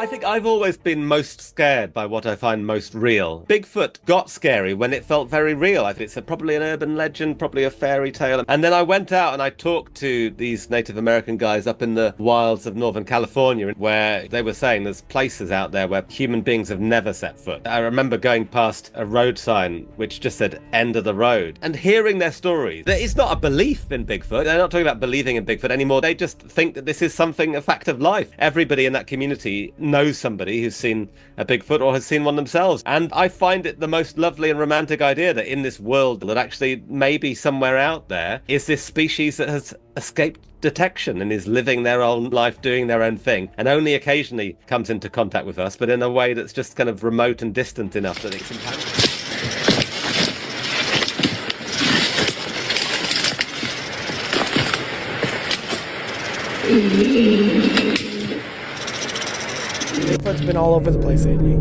I think I've always been most scared by what I find most real. Bigfoot got scary when it felt very real. I think it's probably an urban legend, probably a fairy tale. And then I went out and I talked to these Native American guys up in the wilds of Northern California, where they were saying there's places out there where human beings have never set foot. I remember going past a road sign which just said end of the road and hearing their stories. It's not a belief in Bigfoot. They're not talking about believing in Bigfoot anymore. They just think that this is something, a fact of life. Everybody in that community knows somebody who's seen a Bigfoot or has seen one themselves. And I find it the most lovely and romantic idea that in this world that actually maybe somewhere out there is this species that has escaped detection and is living their own life, doing their own thing, and only occasionally comes into contact with us, but in a way that's just kind of remote and distant enough that it's impactful. Bigfoot's been all over the place lately.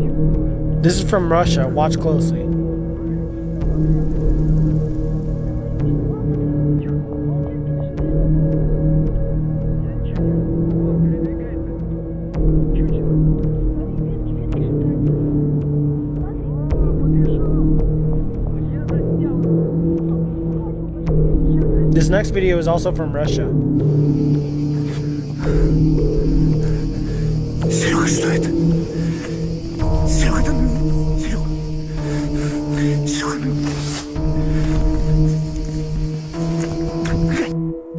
This is from Russia. Watch closely. This next video is also from Russia. Серега, что это? Серега,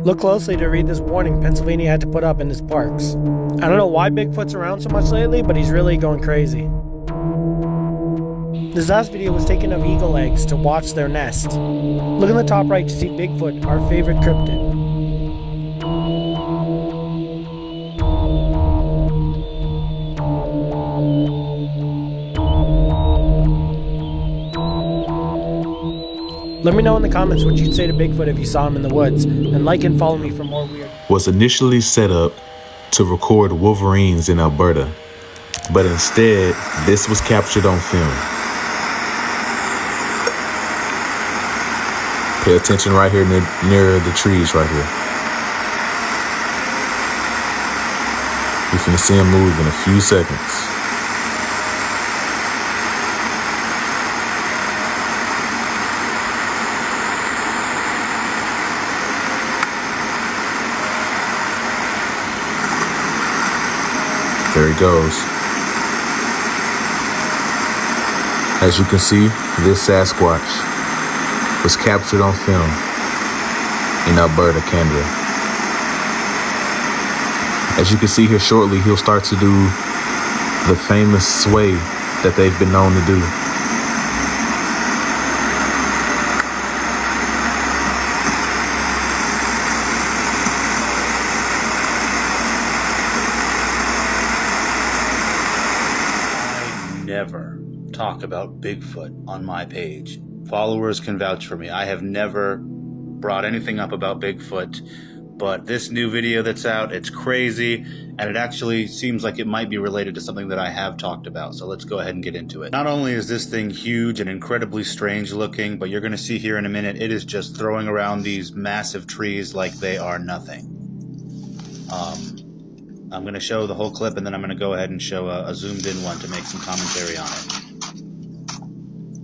Look closely to read this warning Pennsylvania had to put up in its parks. I don't know why Bigfoot's around so much lately, but he's really going crazy. This last video was taken of eagle eggs to watch their nest. Look in the top right to see Bigfoot, our favorite cryptid. Let me know in the comments what you'd say to Bigfoot if you saw him in the woods, and like and follow me for more weird. Was initially set up to record wolverines in Alberta, but instead, this was captured on film. Pay attention right here near the trees right here. You're finna see him move in a few seconds. There he goes. As you can see, this Sasquatch was captured on film in Alberta, Canada. As you can see here shortly, he'll start to do the famous sway that they've been known to do. Never talk about Bigfoot on my page. Followers can vouch for me. I have never brought anything up about Bigfoot, but this new video that's out, it's crazy, and it actually seems like it might be related to something that I have talked about, so let's go ahead and get into it. Not only is this thing huge and incredibly strange looking, but you're going to see here in a minute, it is just throwing around these massive trees like they are nothing. I'm going to show the whole clip, and then I'm going to go ahead and show a zoomed in one to make some commentary on it.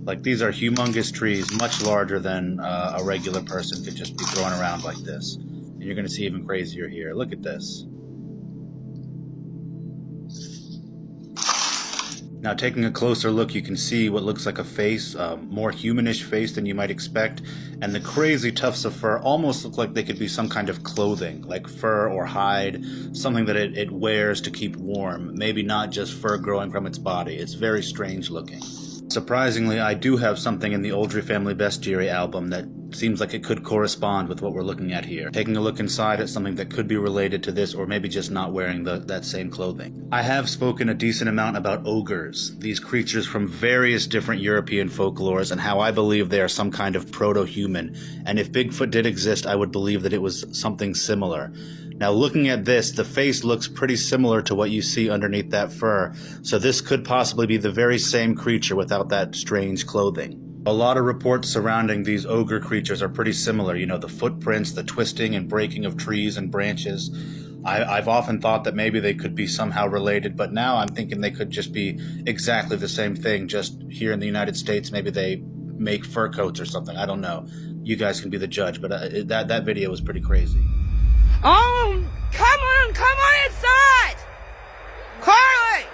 Like, these are humongous trees, much larger than a regular person could just be throwing around like this. And you're going to see even crazier here. Look at this. Now, taking a closer look, you can see what looks like a face, more humanish face than you might expect, and the crazy tufts of fur almost look like they could be some kind of clothing, like fur or hide, something that it wears to keep warm, maybe not just fur growing from its body. It's very strange looking. Surprisingly, I do have something in the Oldry Family Bestiary album that seems like it could correspond with what we're looking at here. Taking a look inside at something that could be related to this, or maybe just not wearing that same clothing. I have spoken a decent amount about ogres, these creatures from various different European folklores, and how I believe they are some kind of proto-human, and if Bigfoot did exist, I would believe that it was something similar. Now, looking at this, the face looks pretty similar to what you see underneath that fur, so this could possibly be the very same creature without that strange clothing. A lot of reports surrounding these ogre creatures are pretty similar. You know, the footprints, the twisting and breaking of trees and branches. I've often thought that maybe they could be somehow related, but now I'm thinking they could just be exactly the same thing. Just here in the United States, maybe they make fur coats or something. I don't know. You guys can be the judge, but that video was pretty crazy. Come on inside! Carly!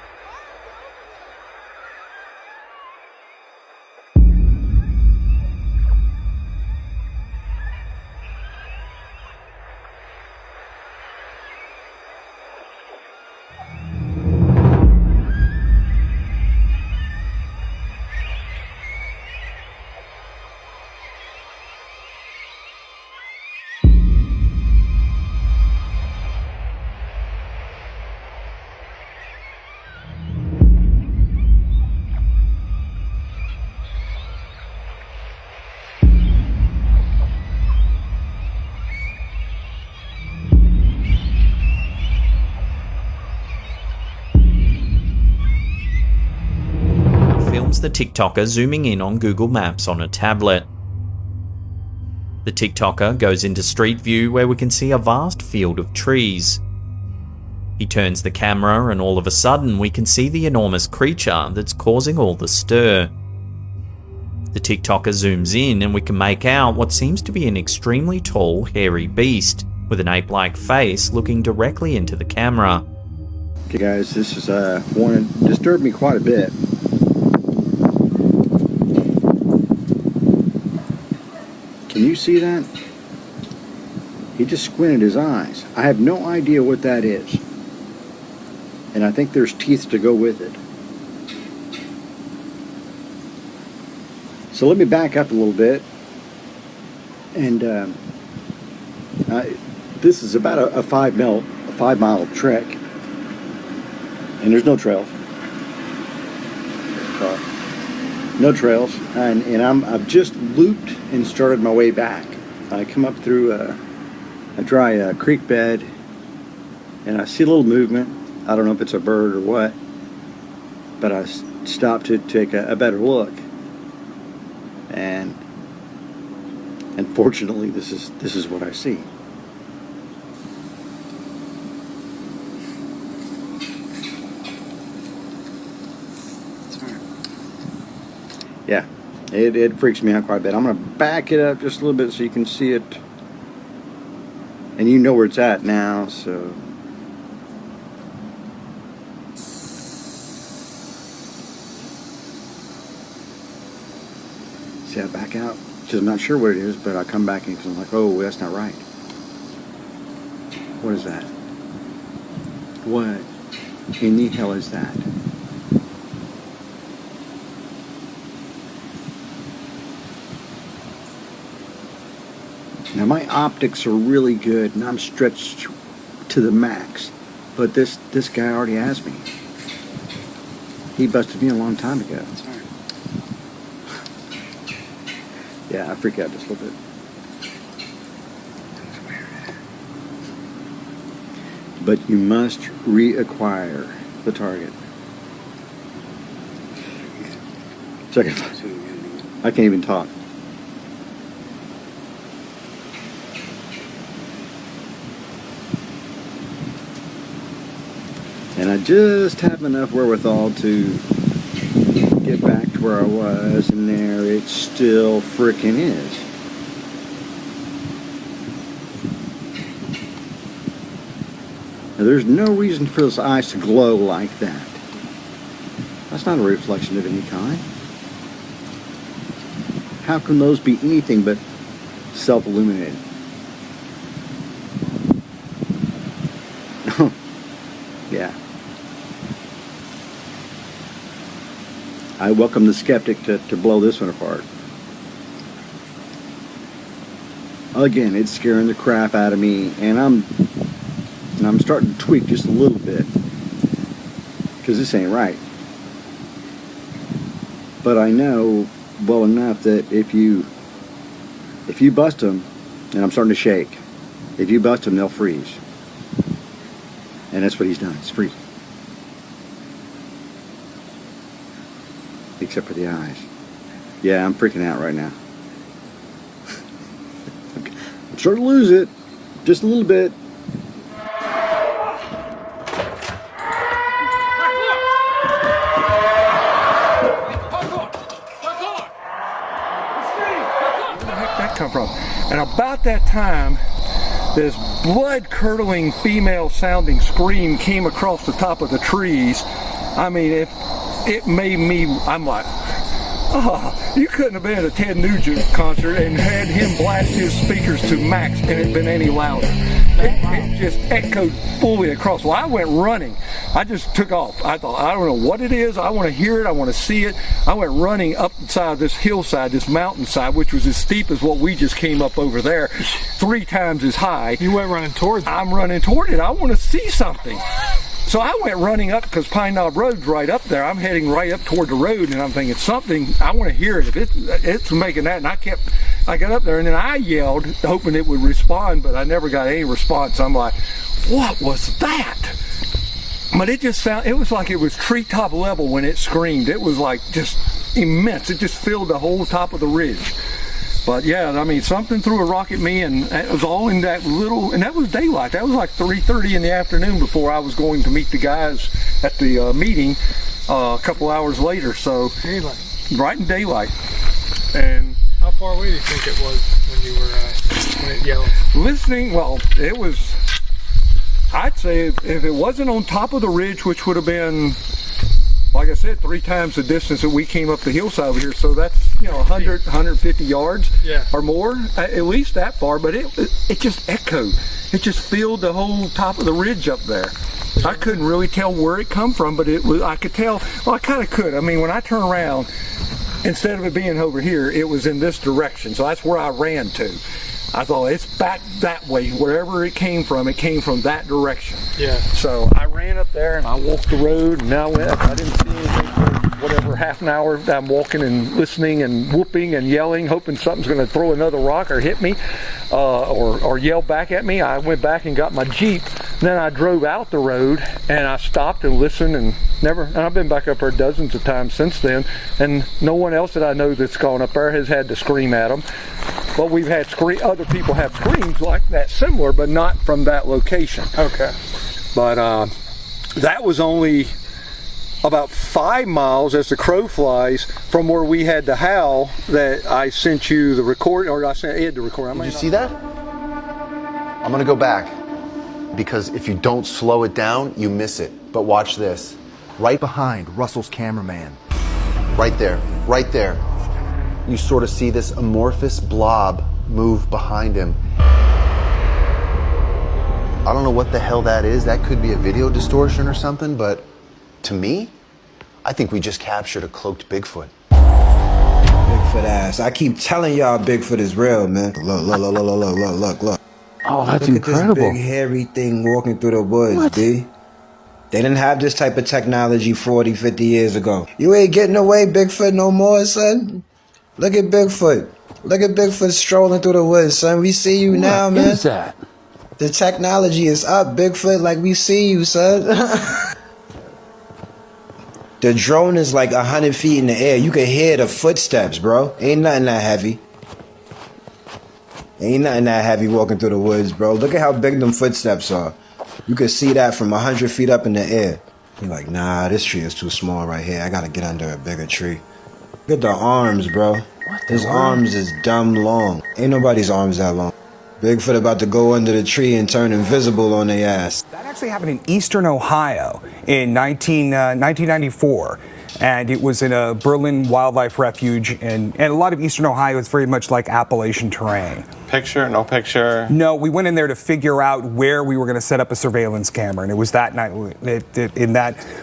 Films the TikToker zooming in on Google Maps on a tablet. The TikToker goes into Street View where we can see a vast field of trees. He turns the camera and all of a sudden we can see the enormous creature that's causing all the stir. The TikToker zooms in and we can make out what seems to be an extremely tall, hairy beast with an ape-like face looking directly into the camera. Okay guys, this is one that disturbed me quite a bit. Can you see that? He just squinted his eyes. I have no idea what that is. And I think there's teeth to go with it. So let me back up a little bit. And this is about a 5 mile trek. And there's no trails. No trails, and I've just looped and started my way back. I come up through a dry creek bed, and I see a little movement. I don't know if it's a bird or what, but I stopped to take a better look, and unfortunately, this is what I see. Yeah, it freaks me out quite a bit. I'm going to back it up just a little bit so you can see it. And you know where it's at now, so. See, I back out because I'm not sure what it is, but I come back in because I'm like, oh, that's not right. What is that? What in the hell is that? Now my optics are really good and I'm stretched to the max, but this guy already has me. He busted me a long time ago. Yeah, I freak out just a little bit. But you must reacquire the target. Second, I can't even talk. And I just have enough wherewithal to get back to where I was, and there it still frickin' is. Now, there's no reason for those eyes to glow like that. That's not a reflection of any kind. How can those be anything but self-illuminated? Yeah. I welcome the skeptic to blow this one apart. Again, it's scaring the crap out of me, and I'm starting to tweak just a little bit because this ain't right. But I know well enough that if you bust them, and I'm starting to shake, if you bust them, they'll freeze. And that's what he's done. He's freezing. Except for the eyes. Yeah, I'm freaking out right now. I'm starting to lose it. Just a little bit. come from? And about that time, this blood-curdling female-sounding scream came across the top of the trees. I mean, it made me, I'm like, oh, you couldn't have been at a Ted Nugent concert and had him blast his speakers to max and it been any louder. It just echoed fully across. Well, I went running. I just took off. I thought, I don't know what it is. I want to hear it. I want to see it. I went running up the side of this hillside, this mountainside, which was as steep as what we just came up over there, 3 times as high. You went running towards it. I'm running toward it. I want to see something. So I went running up because Pine Knob Road's right up there. I'm heading right up toward the road, and I'm thinking something. I want to hear it. If it's making that, and I got up there, and then I yelled, hoping it would respond, but I never got any response. I'm like, what was that? But it was like it was treetop level when it screamed. It was like just immense. It just filled the whole top of the ridge. But yeah, I mean, something threw a rock at me, and it was all in that little, and that was daylight. That was like 3:30 in the afternoon before I was going to meet the guys at the meeting a couple hours later. So Daylight. Right in daylight. And how far away do you think it was when you were when it yelled? Listening, well, it was. I'd say if it wasn't on top of the ridge, which would have been, like I said, 3 times the distance that we came up the hillside over here. So that's, 100, 150 yards or more, at least that far. But it just echoed. It just filled the whole top of the ridge up there. I couldn't really tell where it come from, but I could tell. Well, I kind of could. I mean, when I turn around, instead of it being over here, it was in this direction. So that's where I ran to. I thought, it's back that way. Wherever it came from that direction. Yeah. So I ran up there and I walked the road, and I didn't see anything for whatever, half an hour. I'm walking and listening and whooping and yelling, hoping something's going to throw another rock or hit me or yell back at me. I went back and got my Jeep. Then I drove out the road and I stopped and listened, and I've been back up there dozens of times since then, and no one else that I know that's gone up there has had to scream at them. But we've had other people have screams like that, similar, but not from that location. Okay. But that was only about 5 miles as the crow flies from where we had the howl that I sent you the record, or I sent Ed the record. Did you see that? I'm gonna go back, because if you don't slow it down, you miss it. But watch this. Right behind Russell's cameraman. Right there, right there. You sort of see this amorphous blob move behind him. I don't know what the hell that is. That could be a video distortion or something, but to me, I think we just captured a cloaked Bigfoot. Bigfoot ass. I keep telling y'all Bigfoot is real, man. Look. Oh, that's Look incredible. At this big hairy thing walking through the woods, B. They didn't have this type of technology 40, 50 years ago. You ain't getting away, Bigfoot, no more, son. Look at Bigfoot. Look at Bigfoot strolling through the woods, son. We see you now, man. What is that? The technology is up, Bigfoot, like we see you, son. The drone is like 100 feet in the air. You can hear the footsteps, bro. Ain't nothing that heavy. Ain't nothing that heavy walking through the woods, bro. Look at how big them footsteps are. You can see that from 100 feet up in the air. You're like, nah, this tree is too small right here. I gotta get under a bigger tree. Look at the arms, bro. His arms is dumb long. Ain't nobody's arms that long. Bigfoot about to go under the tree and turn invisible on their ass. That actually happened in eastern Ohio in 1994. And it was in a Berlin wildlife refuge. And a lot of eastern Ohio is very much like Appalachian terrain. Picture? No picture? No, we went in there to figure out where we were going to set up a surveillance camera. And it was that night,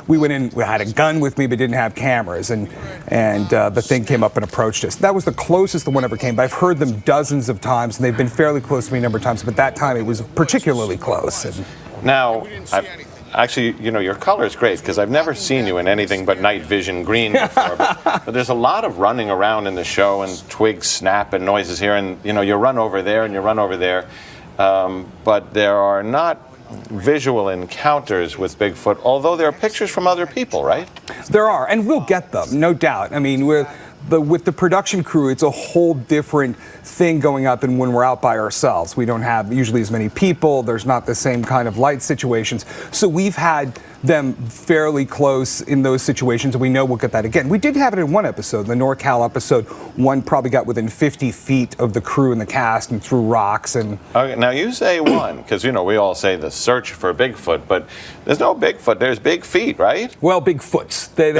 we went in, we had a gun with me but didn't have cameras. And the thing came up and approached us. That was the closest the one ever came. But I've heard them dozens of times, and they've been fairly close to me a number of times. But that time it was particularly close. And now, actually, your color is great, because I've never seen you in anything but night vision green before. but there's a lot of running around in the show, and twigs snap and noises here, and you run over there and you run over there. But there are not visual encounters with Bigfoot, although there are pictures from other people, right? There are, and we'll get them, no doubt. I mean, with the production crew, it's a whole different thing going out than when we're out by ourselves. We don't have usually as many people. There's not the same kind of light situations. So we've had them fairly close in those situations, and we know we'll get that again. We did have it in one episode, the NorCal episode. One probably got within 50 feet of the crew and the cast and threw rocks. And okay, now you say one, because, we all say the search for Bigfoot, but there's no Bigfoot. There's big feet, right? Well, Bigfoots. They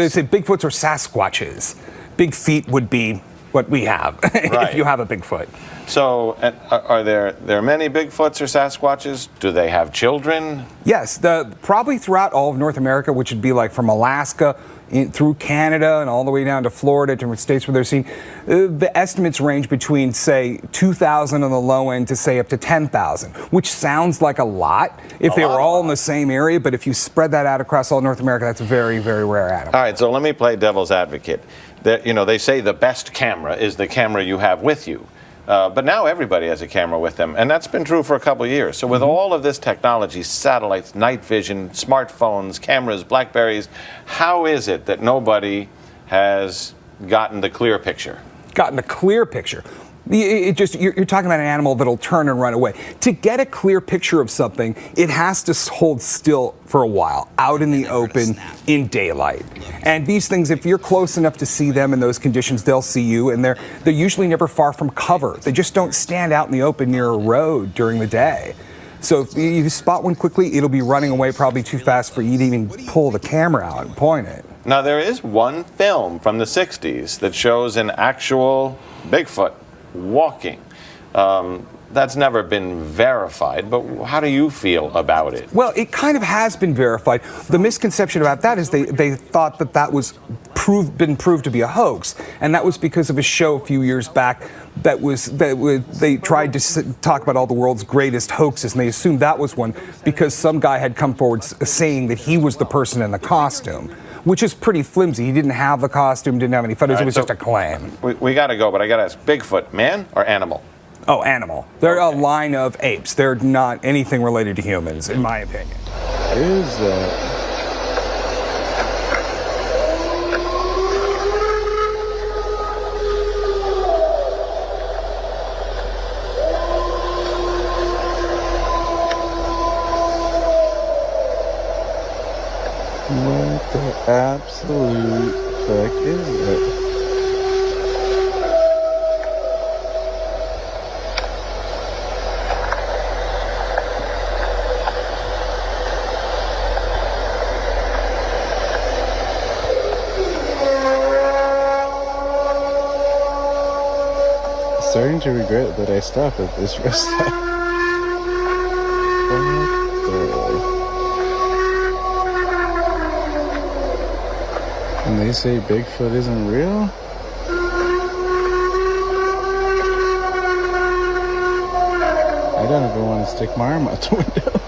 say Bigfoots or Sasquatches. Big feet would be what we have if you have a Bigfoot. So, are there many Bigfoots or Sasquatches? Do they have children? Yes, probably throughout all of North America, which would be like from Alaska through Canada and all the way down to Florida, different states where they're seen. The estimates range between, say, 2,000 on the low end to, say, up to 10,000, which sounds like a lot if they were all in the same area. But if you spread that out across all North America, that's a very, very rare animal. All right, so let me play devil's advocate. They say the best camera is the camera you have with you. But now everybody has a camera with them, and that's been true for a couple of years. So with all of this technology, satellites, night vision, smartphones, cameras, Blackberries, how is it that nobody has gotten the clear picture? Gotten the clear picture? You're talking about an animal that'll turn and run away. To get a clear picture of something, it has to hold still for a while, out in the open, in daylight. And these things, if you're close enough to see them in those conditions, they'll see you, and they're usually never far from cover. They just don't stand out in the open near a road during the day. So if you spot one quickly, it'll be running away probably too fast for you to even pull the camera out and point it. Now, there is one film from the 60s that shows an actual Bigfoot walking. That's never been verified, but how do you feel about it? Well, it kind of has been verified. The misconception about that is they thought that was been proved to be a hoax, and that was because of a show a few years back they tried to talk about all the world's greatest hoaxes, and they assumed that was one because some guy had come forward saying that he was the person in the costume, which is pretty flimsy. He didn't have the costume, didn't have any photos. It was just a claim. We got to go, but I got to ask, Bigfoot, man or animal? Oh, animal. They're a line of apes. They're not anything related to humans, in my opinion. Is that? What the absolute heck is it? Starting to regret that I stopped at this rest stop. What the? And they say Bigfoot isn't real? I don't ever want to stick my arm out the window.